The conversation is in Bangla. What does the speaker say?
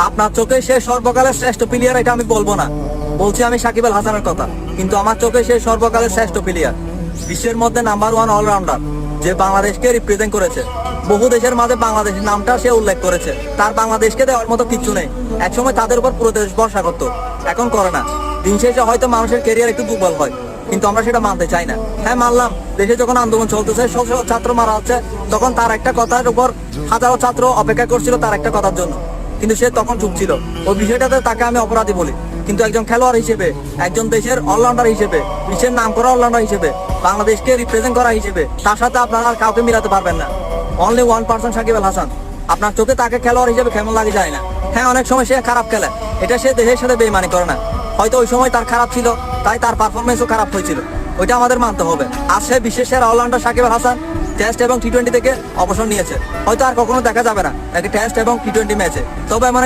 আপনার চোখে সে সর্বকালের শ্রেষ্ঠ প্লেয়ার এটা আমি বলবো না, বলছি আমি সাকিব আল হাসানের কথা। কিন্তু আমার চোখে সে সর্বকালের শ্রেষ্ঠ প্লেয়ার, বিশ্বের মধ্যে নাম্বার 1 অলরাউন্ডার, যে বাংলাদেশকে রিপ্রেজেন্ট করেছে। বহু দেশের মাঝে বাংলাদেশের নামটা সে উল্লেখ করেছে। তার বাংলাদেশকে দেওয়ার মতো কিচ্ছু নেই। একসময় তাদের উপর পুরো দেশ ভরসা করতো, এখন করে না। দিন শেষে হয়তো মানুষের ক্যারিয়ার একটু দুর্বল হয়, কিন্তু আমরা সেটা মানতে চাই না। হ্যাঁ, মানলাম দেশে যখন আন্দোলন চলতেছে, শত শত ছাত্র মারা হচ্ছে, তখন তার একটা কথার উপর হাজারো ছাত্র অপেক্ষা করছিল তার একটা কথার জন্য, কিন্তু সে তখন চুপ ছিল। ওই বিষয়টাতে তাকে আমি অপরাধী বলি। কিন্তু একজন খেলোয়াড় হিসেবে, একজন দেশের অলরাউন্ডার হিসেবে, বিশ্বের নাম করা অলরাউন্ডার হিসেবে, বাংলাদেশকে রিপ্রেজেন্ট করা হিসেবে, তার সাথে আপনারা আর কাউকে মিলাতে পারবেন না। অনলি 1% সাকিব আল হাসান। আপনার চোখে তাকে খেলোয়াড় হিসেবে কেমন লাগে যায় না। হ্যাঁ, অনেক সময় সে খারাপ খেলে, এটা সে দেশের সাথে বেইমানি করে না। হয়তো ওই সময় তার খারাপ ছিল, তাই তার পারফরমেন্সও খারাপ হয়েছিল, ওইটা আমাদের মানতে হবে। আর সে বিশ্বের সেরা অলরাউন্ডার সাকিব আল হাসান টেস্ট এবং টি-20 থেকে অবসর নিয়েছে। হয়তো আর কখনো দেখা যাবে না তাকে টেস্ট এবং টি-20 ম্যাচে। তবে এমন